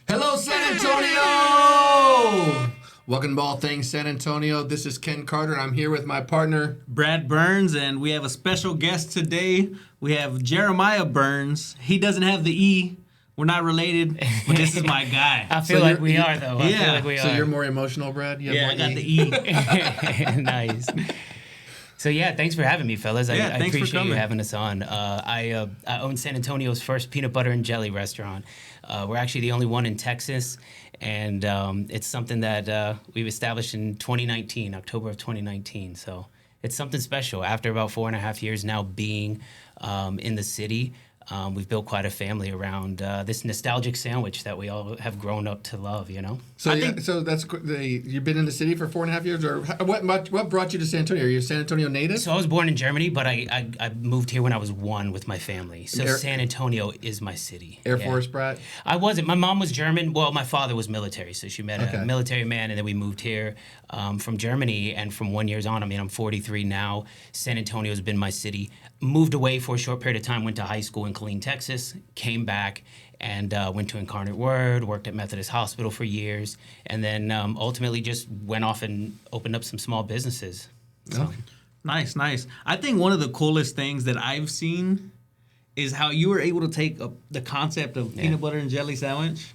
Hello, San Antonio! Welcome to All Things San Antonio. This is Ken Carter, and I'm here with my partner, Brad Burns, and we have a special guest today. We have Jeremiah Burns. He doesn't have the E. We're not related, but this is my guy. I feel like we are, though. I feel like we so are. you're more emotional, Brad? You have Yeah, more I got E? the E. Nice. So yeah, thanks for having me, fellas. I Thanks for appreciate you coming. having us on. I own San Antonio's first peanut butter and jelly restaurant. We're actually the only one in Texas, and it's something that we've established in 2019, October of 2019. So it's something special. After about 4.5 years now being in the city, we've built quite a family around this nostalgic sandwich that we all have grown up to love, you know? So you've been in the city for 4.5 years, or what brought you to San Antonio? Are you a San Antonio native? So I was born in Germany, but I moved here when I was 1 with my family. So San Antonio is my city. Air Force brat? I wasn't. My mom was German. Well, my father was military, so she met a military man, and then we moved here from Germany. And from 1 year on, I mean, I'm 43 now. San Antonio has been my city. Moved away for a short period of time, went to high school in Killeen, Texas, came back, and went to Incarnate Word, worked at Methodist Hospital for years, and then ultimately just went off and opened up some small businesses. So. Okay. Nice. I think one of the coolest things that I've seen is how you were able to take the concept of peanut butter and jelly sandwich,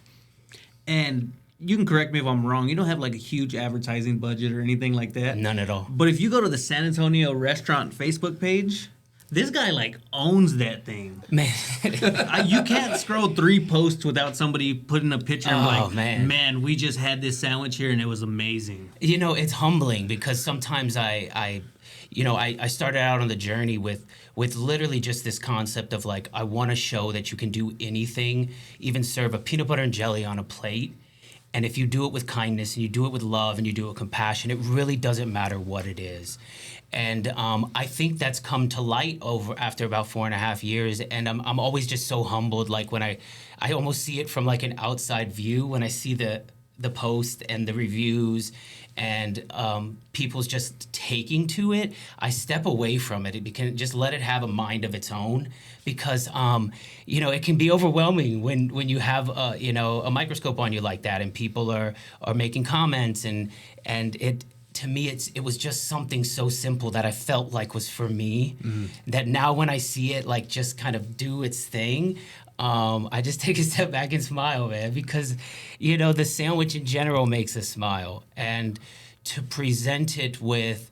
and you can correct me if I'm wrong, you don't have like a huge advertising budget or anything like that. None at all. But if you go to the San Antonio restaurant Facebook page, this guy like owns that thing. Man. You can't scroll 3 posts without somebody putting a picture of like, man, we just had this sandwich here and it was amazing. You know, it's humbling because sometimes I started out on the journey with literally just this concept of like, I want to show that you can do anything, even serve a peanut butter and jelly on a plate. And if you do it with kindness and you do it with love and you do it with compassion, it really doesn't matter what it is. And I think that's come to light after about 4.5 years. And I'm always just so humbled. Like when I almost see it from like an outside view when I see the post and the reviews and people's just taking to it, I step away from it. It can just let it have a mind of its own because, it can be overwhelming when you have, a microscope on you like that and people are making comments and it, to me, it was just something so simple that I felt like was for me, that now when I see it like just kind of do its thing, I just take a step back and smile, man, because, the sandwich in general makes us smile. And to present it with,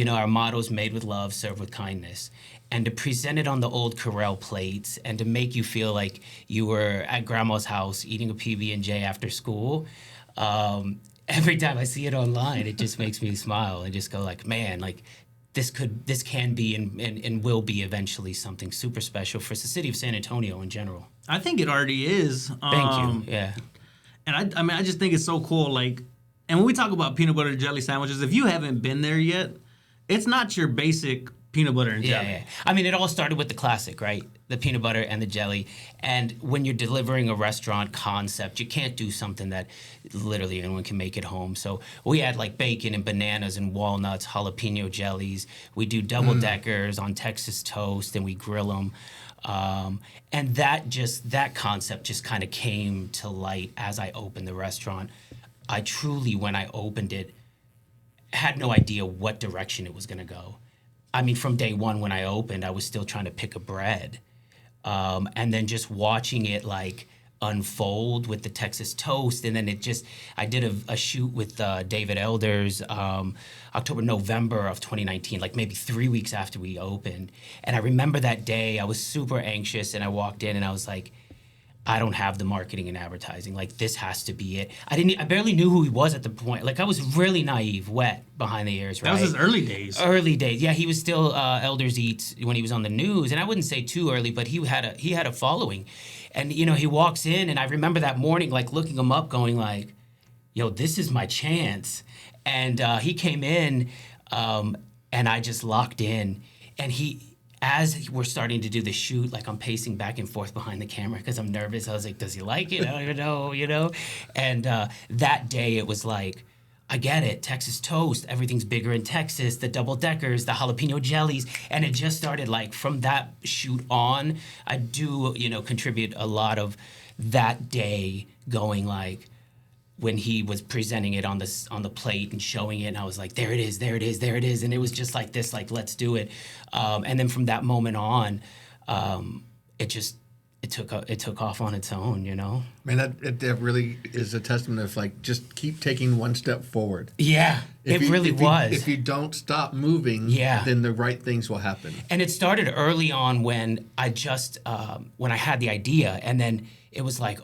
our motto's made with love, served with kindness, and to present it on the old Corral plates and to make you feel like you were at grandma's house eating a PB&J after school, every time I see it online, it just makes me smile and just go like, man, like this can be and will be eventually something super special for the city of San Antonio in general. I think it already is. Thank you. Yeah. And I just think it's so cool. Like, and when we talk about peanut butter and jelly sandwiches, if you haven't been there yet, it's not your basic peanut butter and jelly. Yeah. I mean, it all started with the classic, right? The peanut butter and the jelly. And when you're delivering a restaurant concept, you can't do something that literally anyone can make at home. So we add like bacon and bananas and walnuts, jalapeno jellies. We do double-deckers on Texas toast and we grill them. And that concept just kind of came to light as I opened the restaurant. I truly, when I opened it, had no idea what direction it was going to go. I mean, from day one when I opened, I was still trying to pick a bread. And then just watching it like unfold with the Texas toast. And then I did a shoot with David Elders, October, November of 2019, like maybe 3 weeks after we opened. And I remember that day I was super anxious and I walked in and I was like, I don't have the marketing and advertising. Like, this has to be it. I barely knew who he was at the point. Like, I was really naive, wet behind the ears, right? That was his early days. Early days. Yeah, he was still Elders Eats when he was on the news. And I wouldn't say too early, but he had a following. And, he walks in, and I remember that morning, like, looking him up, going like, yo, this is my chance. And he came in, and I just locked in. And as we're starting to do the shoot, like I'm pacing back and forth behind the camera because I'm nervous. I was like, does he like it? I don't even know, And that day it was like, I get it, Texas toast, everything's bigger in Texas, the double-deckers, the jalapeno jellies. And it just started like from that shoot on, I do, contribute a lot of that day going like, when he was presenting it on the plate and showing it, and I was like, there it is, there it is, there it is, and it was just like this, like, let's do it. And then from that moment on, it took off on its own, you know. Man, that really is a testament of like just keep taking one step forward. Yeah, it really was. If you don't stop moving, then the right things will happen. And it started early on when I just when I had the idea, and then it was like,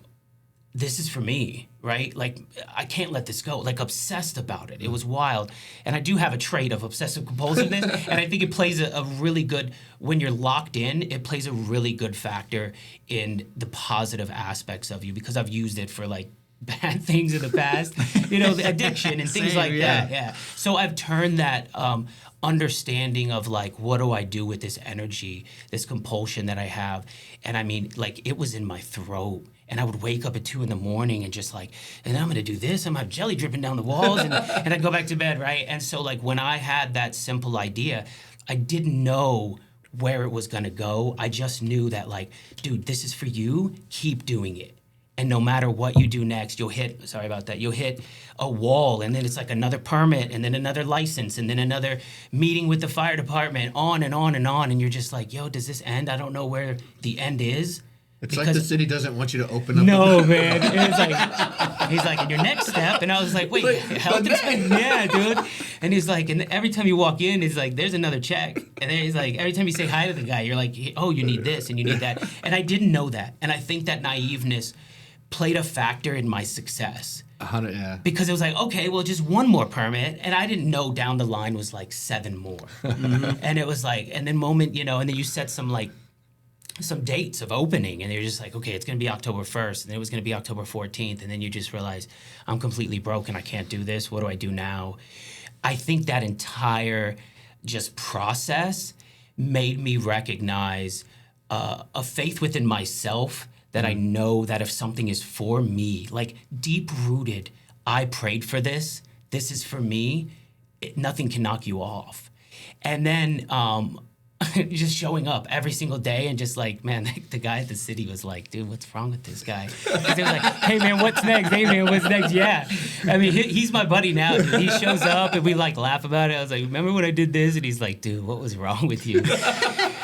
this is for me, right? Like, I can't let this go. Like, obsessed about it. It was wild. And I do have a trait of obsessive compulsiveness, and I think it plays a really good, when you're locked in, it plays a really good factor in the positive aspects of you, because I've used it for, like, bad things in the past, you know, the addiction and things that. Yeah. So I've turned that understanding of, like, what do I do with this energy, this compulsion that I have? And I mean, like, it was in my throat. And I would wake up at 2 a.m. and just like, and I'm gonna do this. I'm gonna have jelly dripping down the walls, and I'd go back to bed, right? And so, like, when I had that simple idea, I didn't know where it was gonna go. I just knew that, like, dude, this is for you. Keep doing it. And no matter what you do next, you'll hit a wall, and then it's like another permit, and then another license, and then another meeting with the fire department, on and on and on. And you're just like, yo, does this end? I don't know where the end is. It's like the city doesn't want you to open up. No, man. It's like, he's like, and your next step, and I was like, wait, health inspection? Yeah, dude. And he's like, and every time you walk in, he's like, there's another check. And then he's like, every time you say hi to the guy, you're like, oh, you need this and you need that. And I didn't know that. And I think that naiveness played a factor in my success. 100, yeah. Because it was like, okay, well, just one more permit, and I didn't know down the line was like 7 more. And it was like, and then and then you set some dates of opening, and you're just like, okay, it's going to be October 1st, and it was going to be October 14th, and then you just realize, I'm completely broken, I can't do this, what do I do now? I think that entire just process made me recognize a faith within myself that I know that if something is for me, like deep-rooted, I prayed for this is for me, nothing can knock you off. And then just showing up every single day and just like, man, the guy at the city was like, dude, what's wrong with this guy? They were like, hey, man, what's next? Hey, man, what's next? Yeah. I mean, he's my buddy now, dude. He shows up and we like laugh about it. I was like, remember when I did this? And he's like, dude, what was wrong with you?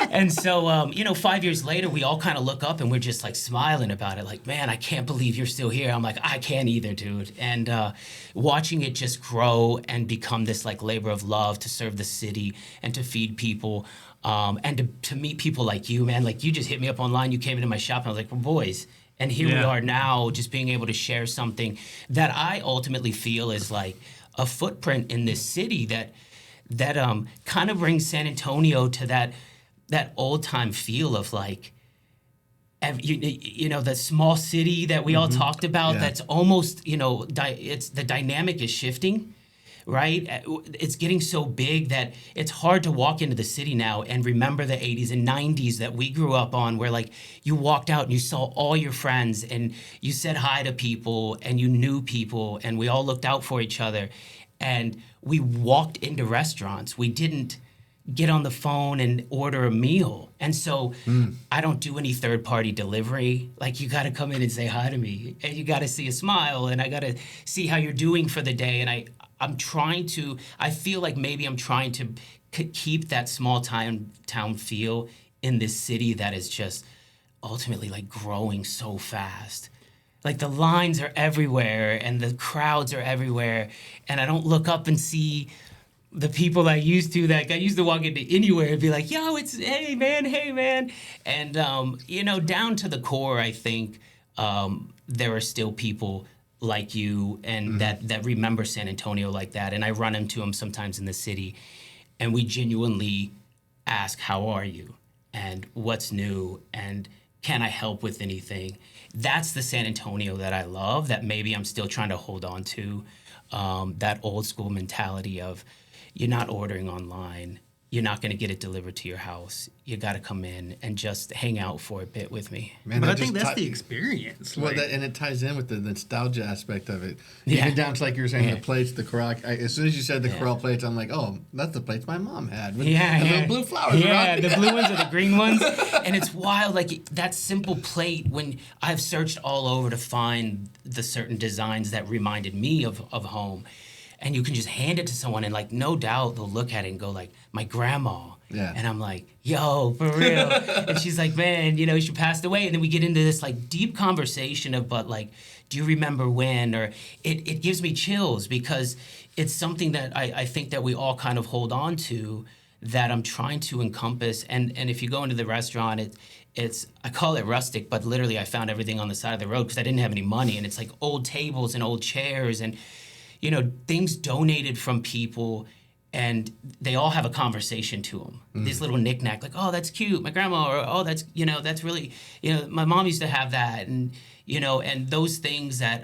And so, 5 years later, we all kind of look up and we're just like smiling about it. Like, man, I can't believe you're still here. I'm like, I can't either, dude. And watching it just grow and become this like labor of love to serve the city and to feed people. And to meet people like you, man, like you just hit me up online, you came into my shop, and I was like, we're boys. And here we are now, just being able to share something that I ultimately feel is like a footprint in this city that kind of brings San Antonio to that old time feel of like, the small city that we all talked about. That's almost, it's the dynamic is shifting. Right? It's getting so big that it's hard to walk into the city now and remember the 80s and 90s that we grew up on, where like you walked out and you saw all your friends and you said hi to people and you knew people and we all looked out for each other. And we walked into restaurants. We didn't get on the phone and order a meal. And so I don't do any third-party delivery. Like, you got to come in and say hi to me, and you got to see a smile, and I got to see how you're doing for the day. And I feel like maybe I'm trying to keep that small town feel in this city that is just ultimately like growing so fast. Like, the lines are everywhere and the crowds are everywhere. And I don't look up and see the people I used to walk into anywhere and be like, yo, it's, hey man. And, down to the core, I think there are still people like you and that remember San Antonio like that. And I run into them sometimes in the city, and we genuinely ask, how are you? And what's new? And can I help with anything? That's the San Antonio that I love, that maybe I'm still trying to hold on to, that old school mentality of, you're not ordering online. you're not going to get it delivered to your house. You got to come in and just hang out for a bit with me. Man, But that I think just that's the experience. Well, Like, and it ties in with the nostalgia aspect of it. Yeah. Even down to like you were saying, Yeah. the plates, the crock. As soon as you said the Yeah. Corral plates, I'm like, oh, that's the plates my mom had. With Yeah, the yeah. little blue flowers Yeah, around. the blue ones or the green ones. And it's wild, like that simple plate, when I've searched all over to find the certain designs that reminded me of home. And you can just hand it to someone and like, no doubt they'll look at it and go like, my grandma. Yeah. And I'm like, yo, for real. And she's like, man, you know, she passed away. And then we get into this like deep conversation of, but like, do you remember when? Or it gives me chills because it's something that I think that we all kind of hold on to, that I'm trying to encompass. And if you go into the restaurant, it's I call it rustic, but literally I found everything on the side of the road because I didn't have any money. And it's like old tables and old chairs and, you know, things donated from people. And they all have a conversation to them. This little knick-knack, like, oh, that's cute, my grandma, or oh, that's, you know, that's really, you know, my mom used to have that. And, you know, and those things that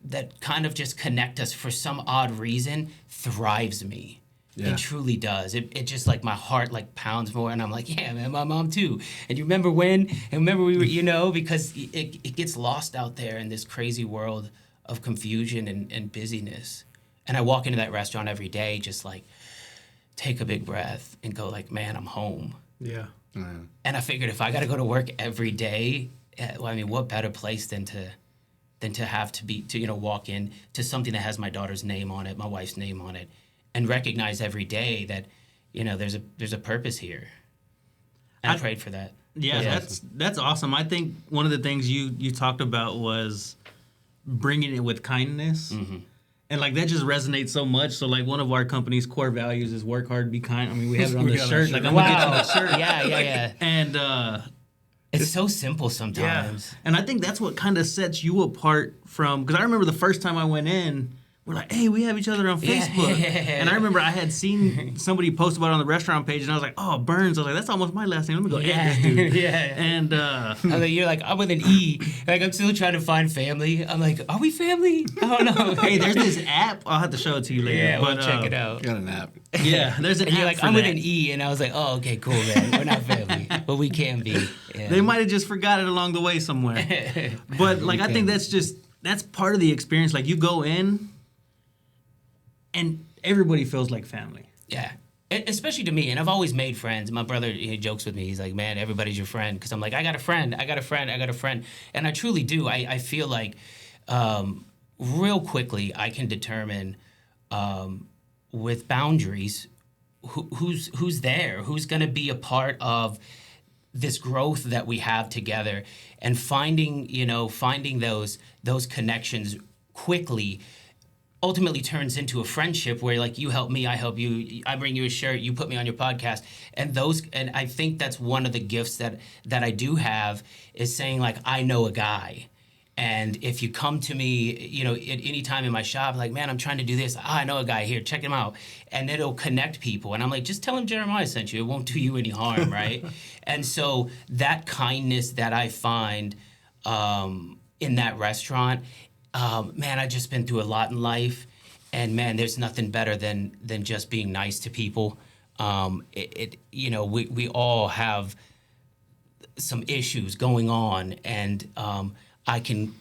that kind of just connect us for some odd reason thrives me. Yeah. It truly does. It just like my heart like pounds more, and I'm like, yeah, man, my mom too. And you remember when? And remember we were, you know, because it gets lost out there in this crazy world of confusion and busyness. And I walk into that restaurant every day, just like take a big breath and go like, man, I'm home. yeah. And I figured if I got to go to work every day, well, I mean, what better place than to have to you know, walk in to something that has my daughter's name on it, my wife's name on it, and recognize every day that, you know, there's a purpose here. And I prayed for that. Yeah, that's awesome. I think one of the things you talked about was bringing it with kindness. Mm-hmm. And like that just resonates so much. So like one of our company's core values is work hard, be kind. I mean, we have it on We the got shirt. our Like shirt. I'm gonna get you Wow. the shirt. Yeah. And It's so simple sometimes. and I think that's what kind of sets you apart from. Because I remember the first time I went in, we're like, hey, we have each other on Yeah. Facebook. And I remember I had seen somebody post about it on the restaurant page, and I was like, oh, Burns. I was like, that's almost my last name. Let me go add this dude. Yeah. And You're like, I'm with an E. Like, I'm still trying to find family. I'm like, are we family? I don't know. hey, there's this app. I'll have to show it to you later. Yeah, but we'll check it out. Got an app. Yeah, there's an And app you're like, for I'm with that. an E. And I was like, oh, okay, cool, man. We're not family. But we can be. Yeah. They might have just forgot it along the way somewhere. But like, I think that's part of the experience. Like you go in, and everybody feels like family. Yeah. Especially to me. And I've always made friends. My brother, he jokes with me. He's like, man, everybody's your friend. Because I'm like, I got a friend. And I truly do. I feel like real quickly I can determine with boundaries who's there, who's going to be a part of this growth that we have together, and finding those connections quickly ultimately turns into a friendship where like you help me, I help you, I bring you a shirt, you put me on your podcast, and I think that's one of the gifts that I do have, is saying like, I know a guy. And if you come to me, you know, at any time in my shop, like, man, I'm trying to do this. I know a guy here. Check him out. And it'll connect people. And I'm like, just tell him Jeremiah sent you. It won't do you any harm, right? And so that kindness that I find in that restaurant, man, I've just been through a lot in life. And, man, there's nothing better than just being nice to people. You know, we all have some issues going on. And I can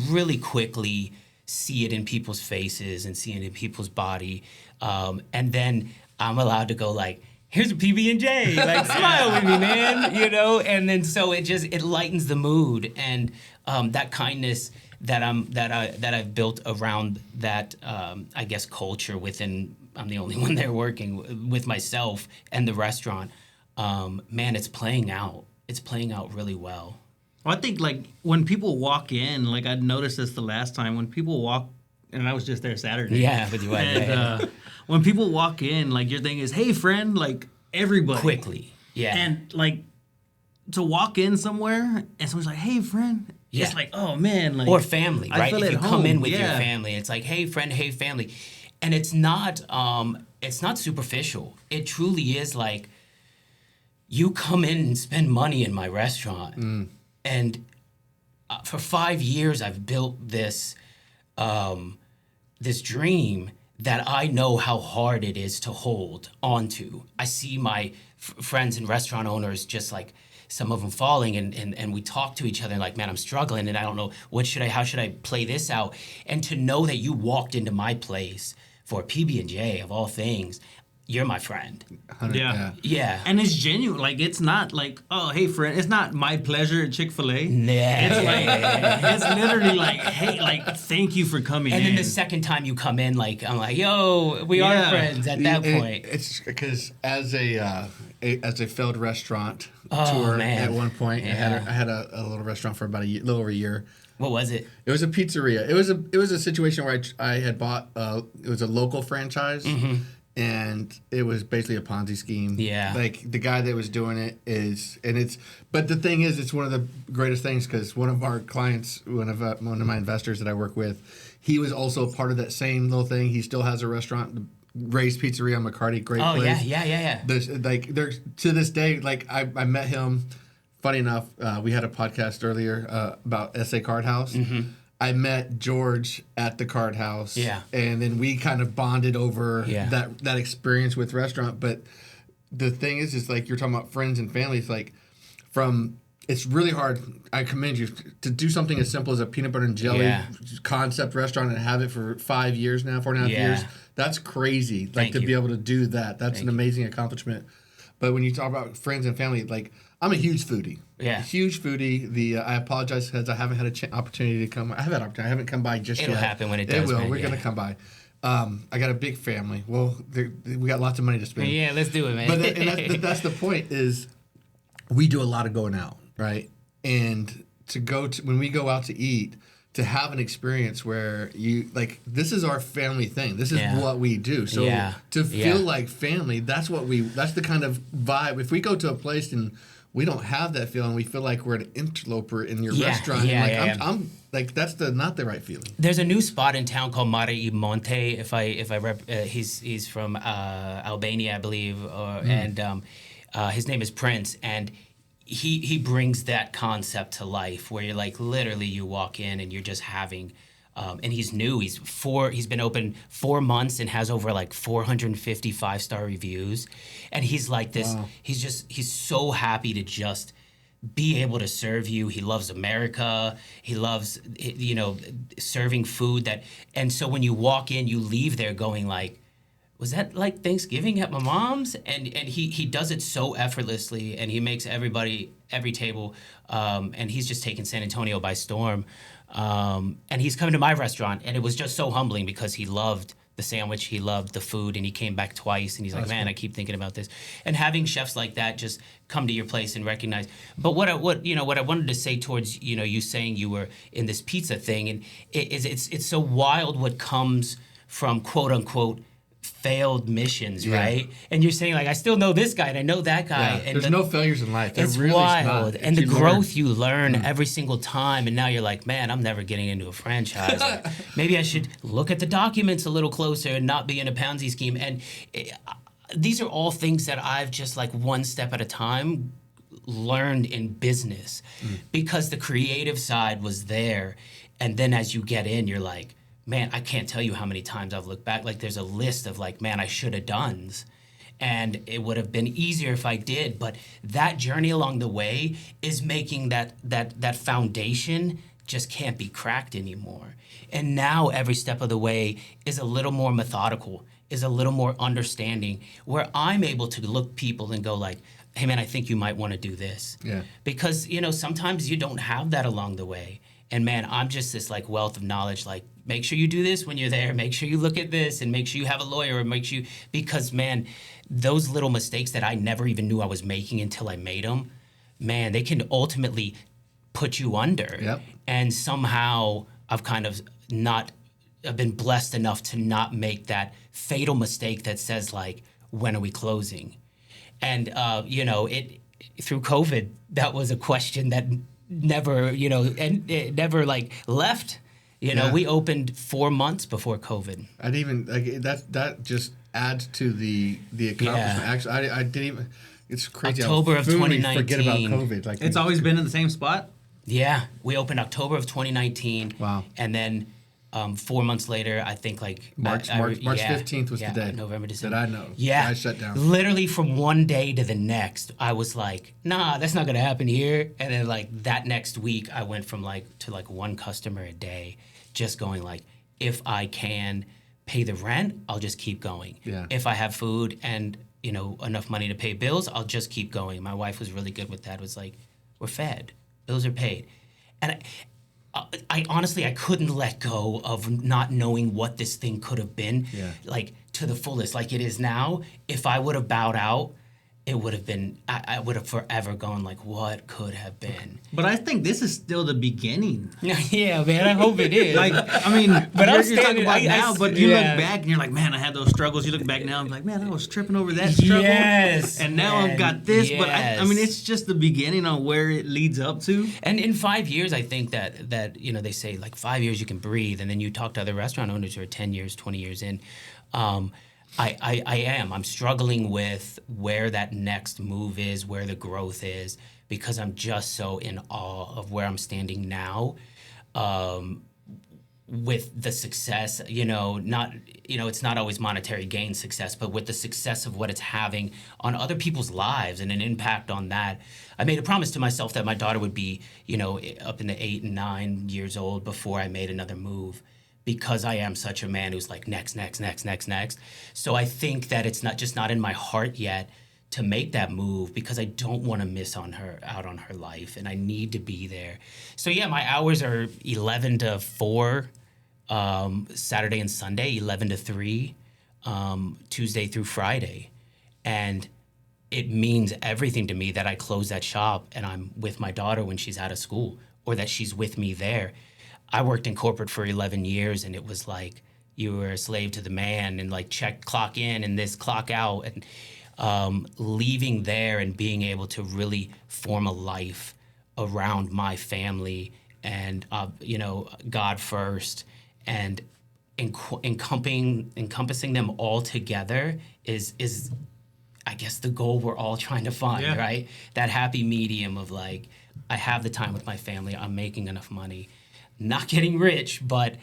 really quickly see it in people's faces and see it in people's body. And then I'm allowed to go like, here's a PB&J, like smile with me, man, you know? And then so it lightens the mood, and that kindness that I've built around that, I guess, culture within, I'm the only one there working with myself and the restaurant. Man, it's playing out. It's playing out really well. Well, I think like when people walk in, like I noticed this the last time when people walk, and I was just there Saturday. Yeah, with you. And when people walk in, like your thing is, hey friend, like everybody Quickly. Yeah. and like to walk in somewhere and someone's like, hey friend, Yeah. it's like, oh man, like Or family, I right? feel If at you come home, in with your yeah. family, it's like, hey friend, hey family. And it's not superficial. It truly is like, you come in and spend money in my restaurant. And for 5 years I've built this this dream that I know how hard it is to hold onto. I see my friends and restaurant owners just like some of them falling and we talk to each other and like, man, I'm struggling and I don't know how should I play this out? And to know that you walked into my place for PB&J of all things, you're my friend. Yeah. Yeah. And it's genuine. Like, it's not like, oh, hey, friend. It's not my pleasure at Chick-fil-A. Yeah. It's like, it's literally like, hey, like, thank you for coming in. And then the second time you come in, like, I'm like, yo, we are friends at that point. It's because as a failed restaurant Oh, tour man. at one point, Yeah. I had a little restaurant for about a little over a year. What was it? It was a pizzeria. It was a situation where I had bought it was a local franchise. Mm-hmm. And it was basically a Ponzi scheme. Yeah. Like the guy that was doing it but the thing is, it's one of the greatest things because one of our clients, one of my investors that I work with, he was also part of that same little thing. He still has a restaurant, Ray's Pizzeria on McCarty, great place. Yeah. There's to this day, like I met him. Funny enough, we had a podcast earlier about SA Card House. Mm-hmm. I met George at the Card House. Yeah. And then we kind of bonded over that experience with restaurant. But the thing is like you're talking about friends and family. It's like it's really hard. I commend you to do something as simple as a peanut butter and jelly concept restaurant and have it for 5 years now, 4.5 years. That's crazy. Like Thank to you. be able to do that. That's an amazing accomplishment. But when you talk about friends and family, like I'm a huge foodie. Yeah. Huge foodie. I apologize because I haven't had an opportunity to come. I have had opportunity. I haven't come by just It'll yet. happen when it does. It will. Man, We're gonna come by. I got a big family. Well, we got lots of money to spend. Yeah, let's do it, man. But that's the point. Is we do a lot of going out, right? And when we go out to eat, to have an experience where you like this is our family thing. This is what we do. So to feel like family, that's the kind of vibe. If we go to a place and we don't have that feeling, we feel like we're an interloper in your restaurant. I'm like that's not the right feeling. There's a new spot in town called Mare y Monte. He's from Albania, I believe, and his name is Prince, and he brings that concept to life where you're like literally you walk in and you're just having and he's new. He's been open 4 months and has over like 450 5-star reviews. And he's like this, he's so happy to just be able to serve you. He loves America. He loves, serving food and so when you walk in, you leave there going like, was that like Thanksgiving at my mom's? And he does it so effortlessly, and he makes every table, and he's just taken San Antonio by storm. And he's come to my restaurant, and it was just so humbling because he loved the sandwich, he loved the food, and he came back twice, and he's like, man, I keep thinking about this. And having chefs like that just come to your place and recognize. But what I wanted to say towards you saying you were in this pizza thing, and it's so wild what comes from quote unquote failed missions, right? And you're saying like, I still know this guy and I know that guy. Yeah. And there's no failures in life. It's really wild. And the growth you learn Mm. every single time. And now you're like, man, I'm never getting into a franchise. Like, maybe I should look at the documents a little closer and not be in a Ponzi scheme. And these are all things that I've just like one step at a time learned in business because the creative side was there. And then as you get in, you're like, man, I can't tell you how many times I've looked back. Like there's a list of like, man, I should have done's. And it would have been easier if I did. But that journey along the way is making that foundation just can't be cracked anymore. And now every step of the way is a little more methodical, is a little more understanding, where I'm able to look people and go like, hey man, I think you might want to do this. Yeah. Because, sometimes you don't have that along the way. And man, I'm just this like wealth of knowledge, like make sure you do this when you're there, make sure you look at this and make sure you have a lawyer because man, those little mistakes that I never even knew I was making until I made them, man, they can ultimately put you under. Yep. And somehow I've been blessed enough to not make that fatal mistake that says like, when are we closing? And, through COVID, that was a question that never, and it never like left. We opened 4 months before COVID. I'd even like that just adds to the accomplishment. Yeah. Actually, I didn't even. It's crazy. October how of soon we 2019. Forget about COVID. Like It's always been in the same spot? Yeah, we opened October of 2019. Wow. And then 4 months later, I think like March 15th was the day November, December. that I know. Yeah, I shut down. Literally from one day to the next, I was like, nah, that's not gonna happen here. And then like that next week, I went from to one customer a day, just going like, if I can pay the rent, I'll just keep going. Yeah. If I have food and enough money to pay bills, I'll just keep going. My wife was really good with that. It was like, we're fed, bills are paid, and I honestly, I couldn't let go of not knowing what this thing could have been, like to the fullest, like it is now. If I would have bowed out, it would have been, I would have forever gone like, what could have been? But I think this is still the beginning. Yeah, man, I hope it is. Like, I mean, but you're talking about now, but you look yeah. back and you're like, man, I had those struggles. You look back now and like, man, I was tripping over that struggle. Yes. And now I've got this. But I mean, it's just the beginning on where it leads up to. And in 5 years, I think that they say like 5 years you can breathe, and then you talk to other restaurant owners who are 10 years, 20 years in. I'm struggling with where that next move is, where the growth is, because I'm just so in awe of where I'm standing now, with the success, it's not always monetary gain success, but with the success of what it's having on other people's lives and an impact on that. I made a promise to myself that my daughter would be, up in the 8 and 9 years old before I made another move, because I am such a man who's like next. So I think that it's not in my heart yet to make that move, because I don't want to miss out on her life, and I need to be there. So yeah, my hours are 11 to 4, Saturday and Sunday, 11 to 3, Tuesday through Friday. And it means everything to me that I close that shop and I'm with my daughter when she's out of school, or that she's with me there. I worked in corporate for 11 years, and it was like you were a slave to the man, and like clock in and this clock out, and leaving there and being able to really form a life around my family and God first, and encompassing them all together is I guess the goal we're all trying to find, right? That happy medium of like, I have the time with my family, I'm making enough money. Not getting rich, but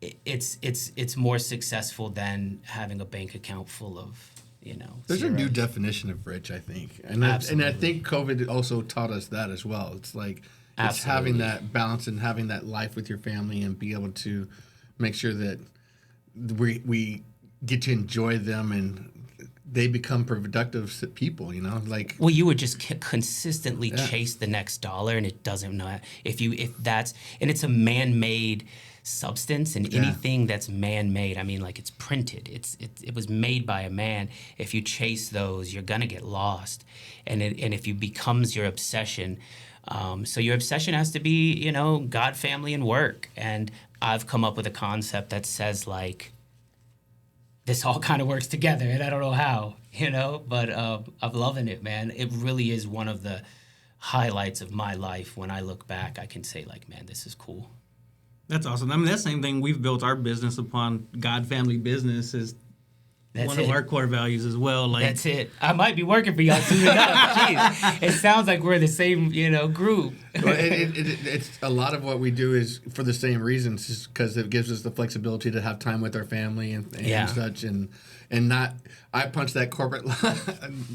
it's more successful than having a bank account full of, There's zeros. a new definition of rich, I think. And I think COVID also taught us that as well. It's like it's having that balance and having that life with your family, and be able to make sure that we get to enjoy them and they become productive people, like. Well, you would just consistently chase the next dollar, and it doesn't know and it's a man-made substance, and anything that's man-made, I mean, like it's printed, it was made by a man. If you chase those, you're gonna get lost, and if it becomes your obsession, so your obsession has to be, God, family, and work. And I've come up with a concept that says like, this all kind of works together, and I don't know how, but I'm loving it, man. It really is one of the highlights of my life. When I look back, I can say like, man, this is cool. That's awesome. I mean, that's the same thing. We've built our business upon God family business is one of our core values as well. Like, that's it. I might be working for y'all soon enough. Jeez, it sounds like we're the same, group. Well, it's a lot of what we do is for the same reasons, just because it gives us the flexibility to have time with our family and such, and not. I punched that corporate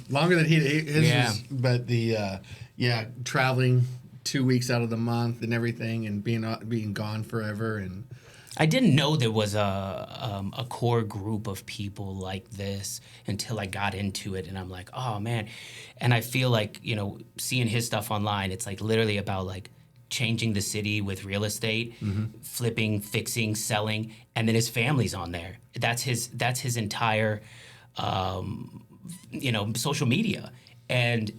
longer than his, but the traveling 2 weeks out of the month and everything, and being gone forever. And I didn't know there was a core group of people like this until I got into it, and I'm like, oh man. And I feel like, seeing his stuff online, it's like literally about like changing the city with real estate, flipping, fixing, selling, and then his family's on there. That's his entire social media. And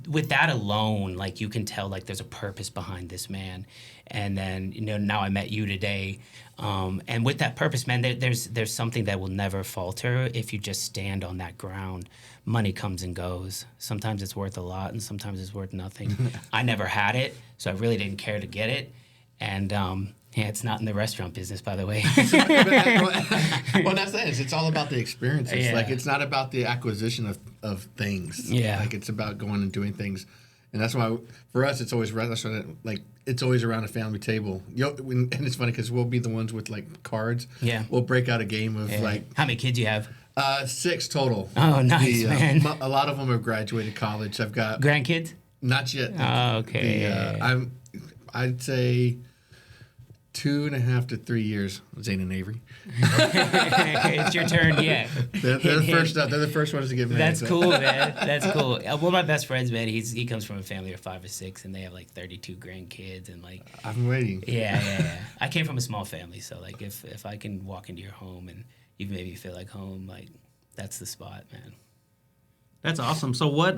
with that alone, like you can tell like there's a purpose behind this man. And then now I met you today, and with that purpose, man, there's something that will never falter if you just stand on that ground. Money comes and goes. Sometimes it's worth a lot, and sometimes it's worth nothing. I never had it, so I really didn't care to get it. And it's not in the restaurant business, by the way. Well, that's it. It's all about the experiences. Yeah. Like, it's not about the acquisition of things. Yeah. Like, it's about going and doing things. And that's why, for us, it's always restaurant. Like, it's always around a family table. And it's funny because we'll be the ones with like cards. Yeah. We'll break out a game of like How many kids you have? 6 total. Oh, nice, man. A lot of them have graduated college. I've got Grandkids? not yet. Oh, okay. I'd say 2.5 to 3 years. Zane and Avery. It's your turn, yeah. They're the first ones to get married. That's cool, man. That's cool. One of my best friends, man, he comes from a family of 5 or 6, and they have like 32 grandkids, and like. I've been waiting. Yeah. I came from a small family, so like if I can walk into your home and you made me feel like home, like that's the spot, man. That's awesome. So what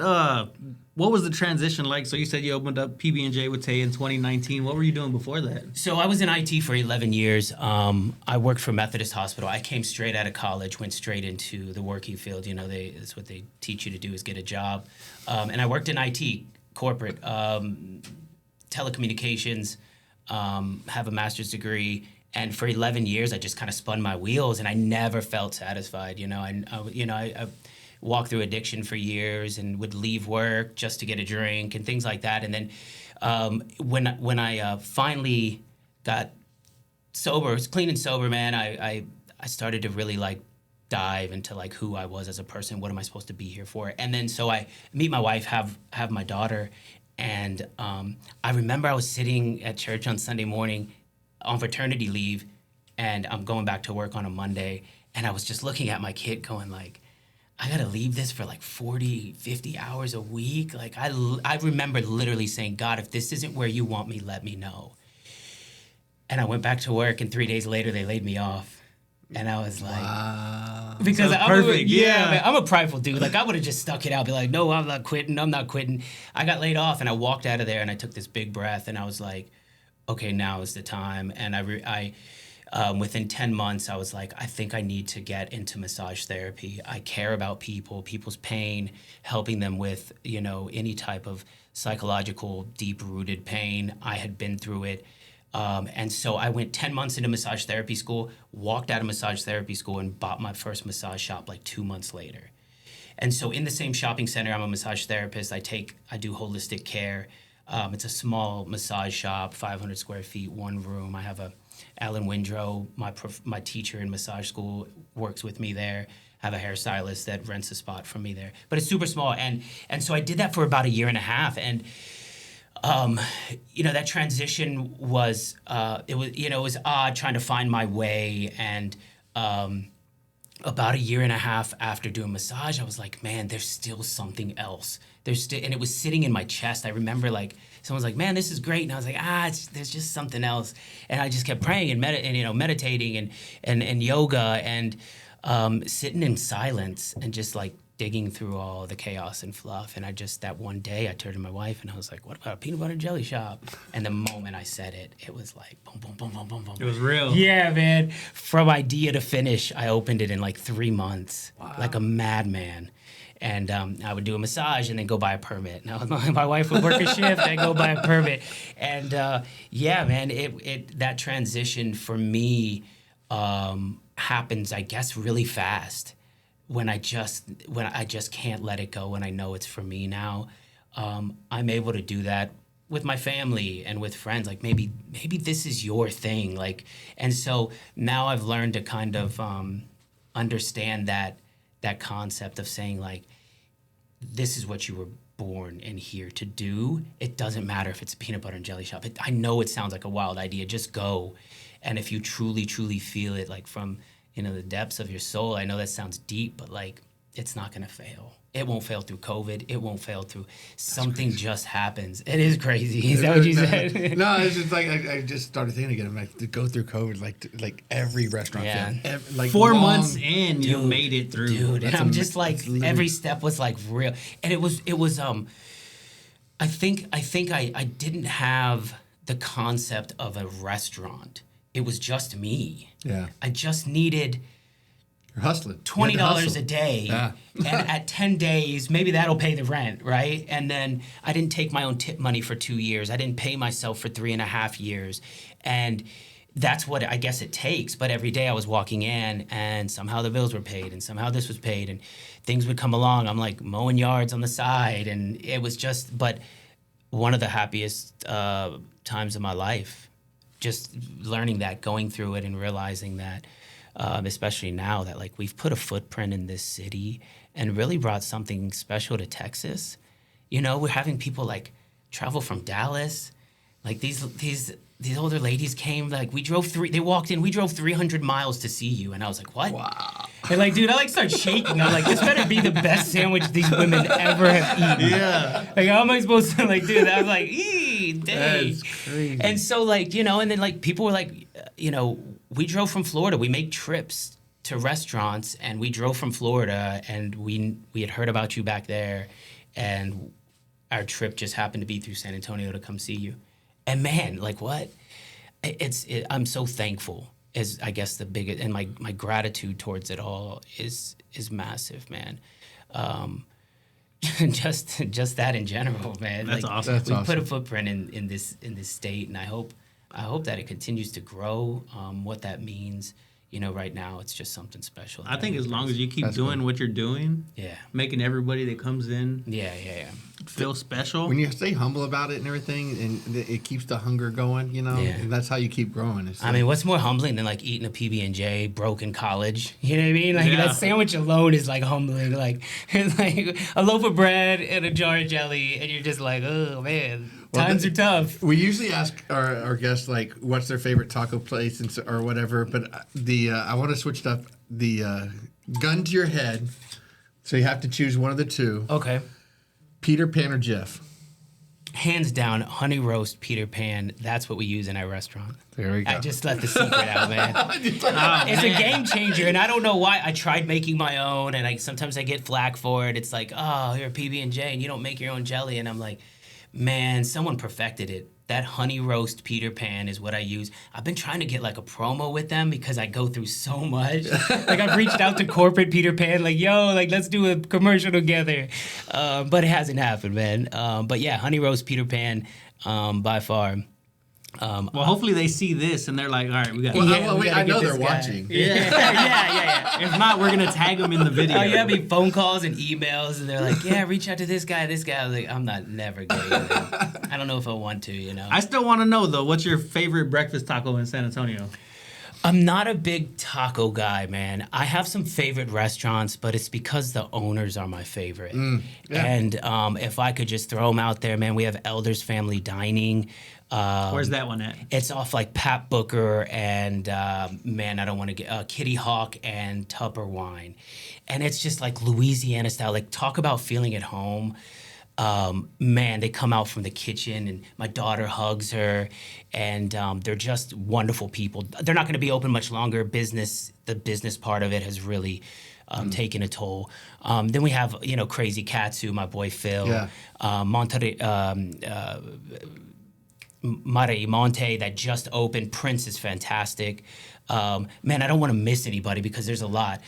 was the transition like? So you said you opened up PB&J with Tay in 2019. What were you doing before that? So I was in IT for 11 years. I worked for Methodist Hospital. I came straight out of college, went straight into the working field. You know, that's what they teach you to do is get a job. And I worked in IT, corporate, telecommunications, have a master's degree. And for 11 years, I just kind of spun my wheels, and I never felt satisfied. I walked through addiction for years and would leave work just to get a drink and things like that. And then when I finally got sober, was clean and sober, man, I started to really like dive into like who I was as a person. What am I supposed to be here for? And then so I meet my wife, have my daughter, and I remember I was sitting at church on Sunday morning on fraternity leave, and I'm going back to work on a Monday, and I was just looking at my kid going like, I gotta leave this for like 40, 50 hours a week. Like I remember literally saying, God, if this isn't where you want me, let me know. And I went back to work, and 3 days later they laid me off. And I was like, wow. Because Sounds perfect. Man, I'm a prideful dude. Like I would have just stuck it out, be like, no, I'm not quitting. I got laid off, and I walked out of there, and I took this big breath, and I was like, okay, now is the time. And I within 10 months, I was like, I think I need to get into massage therapy. I care about people's pain, helping them with, any type of psychological, deep-rooted pain. I had been through it. And so I went 10 months into massage therapy school, walked out of massage therapy school, and bought my first massage shop like 2 months later. And so in the same shopping center, I'm a massage therapist. I do holistic care. It's a small massage shop, 500 square feet, one room. I have Alan Windrow, my teacher in massage school, works with me there. I have a hairstylist that rents a spot from me there. But it's super small. And so I did that for about a year and a half. And, that transition was, it was odd trying to find my way. And about a year and a half after doing massage, I was like, man, there's still something else. And it was sitting in my chest. I remember like someone's like, man, this is great. And I was like, there's just something else. And I just kept praying and meditating and yoga and sitting in silence and just like digging through all the chaos and fluff. And that one day I turned to my wife and I was like, what about a peanut butter and jelly shop? And the moment I said it, it was like boom, boom, boom, boom, boom, boom. It was real. Yeah, man. From idea to finish, I opened it in like 3 months, like a madman. And I would do a massage and then go buy a permit. Now my wife would work a shift, I'd go buy a permit. And man, that transition for me happens, I guess, really fast when I just can't let it go and I know it's for me now. I'm able to do that with my family and with friends. Like maybe this is your thing. Like, and so now I've learned to kind of understand that concept of saying like, this is what you were born and here to do. It doesn't matter if it's a peanut butter and jelly shop. I know it sounds like a wild idea. Just go. And if you truly, truly feel it like from, the depths of your soul, I know that sounds deep, but like, it's not going to fail. It won't fail through COVID. It won't fail through something just happens. It is crazy. Is that what you said? No, it's just like I just started thinking again. I'm like to go through COVID, like every restaurant. Yeah. Like 4 months in, you made it through. Dude, and I'm just like every step was like real, and it was. I think I didn't have the concept of a restaurant. It was just me. Yeah. I just needed. You're hustling. $20 a day. Yeah. And at 10 days, maybe that'll pay the rent, right? And then I didn't take my own tip money for 2 years. I didn't pay myself for 3.5 years. And that's what I guess it takes. But every day I was walking in and somehow the bills were paid and somehow this was paid and things would come along. I'm like mowing yards on the side. And it was just, but one of the happiest times of my life. Just learning that, going through it, and realizing that, especially now that like we've put a footprint in this city and really brought something special to Texas. You know, we're having people like travel from Dallas. Like these older ladies came, like they walked in, we drove 300 miles to see you. And I was like, what? Wow. And like, dude, I like start shaking. I'm like, this better be the best sandwich these women ever have eaten. Yeah. Like, how am I supposed to like do that? I was like, dang. That's crazy. And so like, you know, and then like people were like, you know, we drove from Florida. We make trips to restaurants, and we drove from Florida, and we had heard about you back there, and our trip just happened to be through San Antonio to come see you. And man, like what? I'm so thankful. Is I guess the biggest, and my gratitude towards it all is massive, man. Just that in general, man. That's like, awesome. That's we awesome. put a footprint in this state, and I hope that it continues to grow. What that means, you know, right now it's just something special. I think as long as you keep That's doing cool. what you're doing, yeah, making everybody that comes in yeah. feel special. When you stay humble about it and everything, and it keeps the hunger going, you know, Yeah. and that's how you keep growing. It's I like- mean, what's more humbling than like eating a PB&J broke in college? You know what I mean? Like Yeah. that sandwich alone is like humbling. Like it's like a loaf of bread and a jar of jelly, and you're just like, oh man, Well, times are tough. we usually ask our guests like what's their favorite taco place and or whatever, but I want to switch it up. The gun to your head, so you have to choose one of the two: Okay. Peter Pan or Jeff. Hands down, honey roast Peter Pan. That's what we use in our restaurant. There we go. I just let the secret out, man. It's a game changer, and I don't know why. I tried making my own, and sometimes I get flack for it. It's like, oh, you're a PB&J, and you don't make your own jelly, and I'm like, man, someone perfected it. That honey roast Peter Pan is what I use. I've been trying to get like a promo with them because I go through so much. Like I've reached out to corporate Peter Pan, like, yo, like let's do a commercial together. But it hasn't happened, man. But yeah, honey roast Peter Pan by far. Well, hopefully they see this and they're like, all right, we got Well, Yeah, we wait, gotta I know get they're this guy. watching. Yeah. If not, we're gonna tag them in the video. Oh, you have me phone calls and emails, and they're like, yeah, reach out to this guy. I was like, I'm never getting it. I don't know if I want to, you know. I still want to know though, what's your favorite breakfast taco in San Antonio? I'm not a big taco guy, man. I have some favorite restaurants, but it's because the owners are my favorite. yeah. And if I could just throw them out there, man, we have Elders Family Dining. Where's that one at? It's off like Pat Booker and, man, I don't want to get, Kitty Hawk and Tupper Wine. And it's just like Louisiana style. Like, talk about feeling at home. Man, they come out from the kitchen and my daughter hugs her, and they're just wonderful people. They're not going to be open much longer. The business part of it has really taken a toll. Then we have, you know, Crazy Katsu, my boy Phil. Yeah. Monte that just opened. Prince is fantastic. Man, I don't want to miss anybody because there's a lot.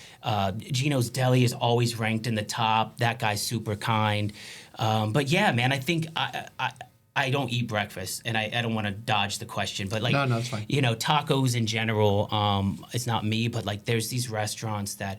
Gino's Deli is always ranked in the top. That guy's super kind. But yeah, man, I think I don't eat breakfast, and I don't want to dodge the question, but like, No, it's fine. you know, tacos in general, it's not me, but like there's these restaurants that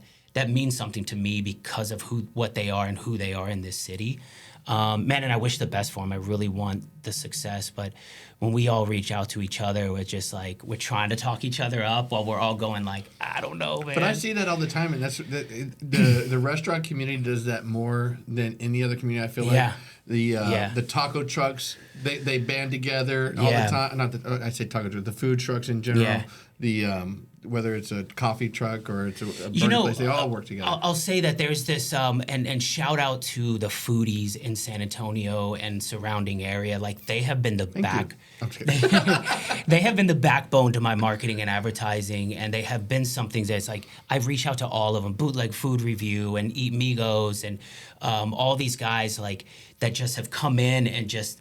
mean something to me because of what they are and who they are in this city. Man, and I wish the best for them. I really want the success, but when we all reach out to each other, we're just like, we're trying to talk each other up while we're all going like, I don't know, man. But I see that all the time, and that's the restaurant community does that more than any other community. I feel like Yeah. the taco trucks they band together all Yeah. the time. Not I say taco trucks, the food trucks in general. Yeah. The whether it's a coffee truck or it's a burger You know, place, they all work together. I'll say that there's this, and shout out to the foodies in San Antonio and surrounding area. Like they have been the Thank you. I'm just kidding. they have been the backbone to my marketing and advertising, and they have been something that's like I've reached out to all of them, Bootleg Food Review and Eat Migos, and all these guys like that just have come in and just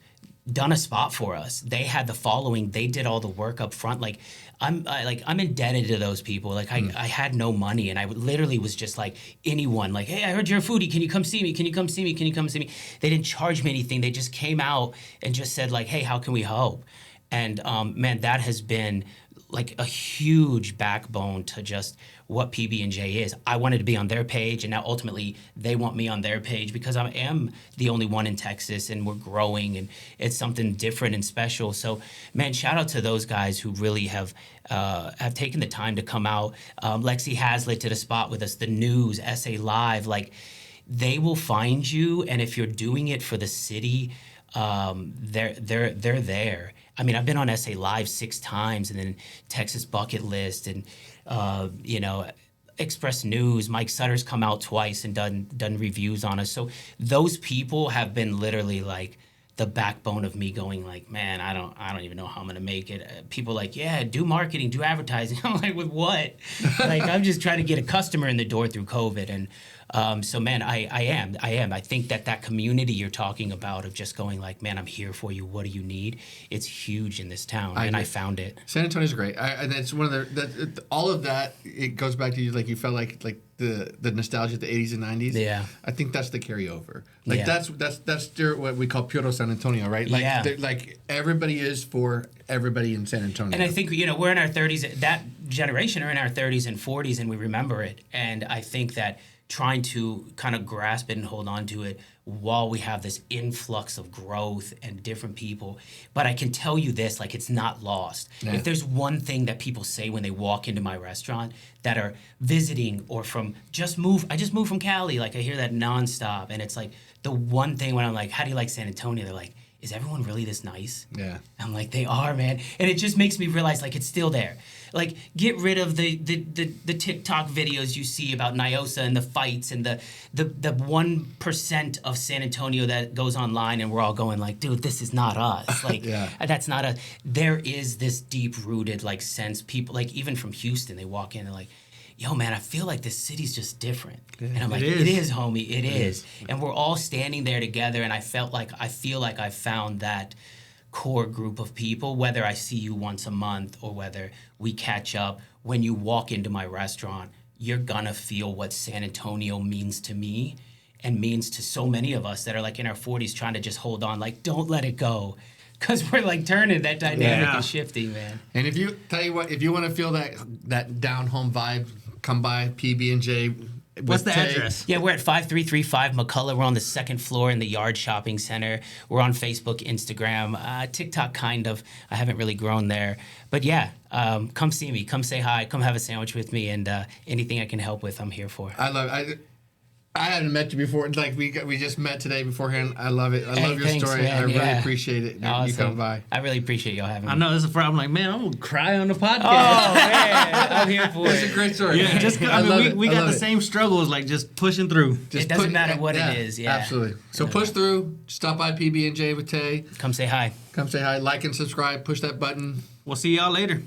done a spot for us. They had the following. They did all the work up front. Like I'm indebted to those people. Like I had no money, and I literally was just like anyone. Like, hey, I heard you're a foodie. Can you come see me? Can you come see me? Can you come see me? They didn't charge me anything. They just came out and just said like, hey, how can we help? And man, that has been like a huge backbone to just what PB&J is. I wanted to be on their page, and now ultimately they want me on their page because I am the only one in Texas, and we're growing, and it's something different and special. So, man, shout out to those guys who really have taken the time to come out. Lexi Hazlitt did a spot with us, the news, SA Live, like they will find you, and if you're doing it for the city, they're there. I mean, I've been on SA Live 6 times, and then Texas Bucket List, and Express News. Mike Sutter's come out twice and done reviews on us. So those people have been literally like the backbone of me going like, man, I don't even know how I'm gonna make it. People like, yeah, do marketing, do advertising. I'm like, with what? Like, I'm just trying to get a customer in the door through COVID. And so, man, I am. I think that community you're talking about of just going like, man, I'm here for you. What do you need? It's huge in this town, and I found it. San Antonio's great. And it's one of the all of that. It goes back to you, like you felt like the nostalgia of the 80s and 90s. Yeah. I think that's the carryover. Like that's what we call puro San Antonio, right? Like like everybody is for everybody in San Antonio. And I think we're in our 30s. That generation are in our 30s and 40s, and we remember it. And I think that trying to kind of grasp it and hold on to it while we have this influx of growth and different people. But I can tell you this, like, it's not lost. Yeah. If there's one thing that people say when they walk into my restaurant that are visiting or I just moved from Cali, like I hear that nonstop. And it's like the one thing when I'm like, how do you like San Antonio? They're like, is everyone really this nice? Yeah. I'm like, they are, man. And it just makes me realize, like, it's still there. Like, get rid of the TikTok videos you see about Nyosa and the fights and the 1% of San Antonio that goes online and we're all going like, dude, this is not us. Like, that's not us. There is this deep-rooted, like, sense. People, like, even from Houston, they walk in and like, yo, man, I feel like this city's just different. And I'm like, it is, homie, it is. And we're all standing there together, and I feel like I found that core group of people, whether I see you once a month or whether we catch up. When you walk into my restaurant, you're gonna feel what San Antonio means to me and means to so many of us that are like in our 40s trying to just hold on, like, don't let it go. Because we're like turning, that dynamic is shifting, man. And if you want to feel that down home vibe, come by PB&J. What's the address? Yeah, we're at 5335 McCullough. We're on the 2nd floor in the Yard Shopping Center. We're on Facebook, Instagram, TikTok, kind of. I haven't really grown there. But yeah, come see me. Come say hi. Come have a sandwich with me. And anything I can help with, I'm here for. I hadn't met you before. Like we just met today beforehand. I love it. I love your story. Man, I really appreciate it. Awesome. You come by. I really appreciate y'all having me. I know this is a problem. I'm like, man, I'm gonna cry on the podcast. Oh man, I'm here for it. It's a great story. Yeah, just we got the same struggles, like just pushing through. It doesn't matter what it is. Yeah, absolutely. So push through. Stop by PB&J with Tay. Come say hi. Come say hi. Like and subscribe. Push that button. We'll see y'all later.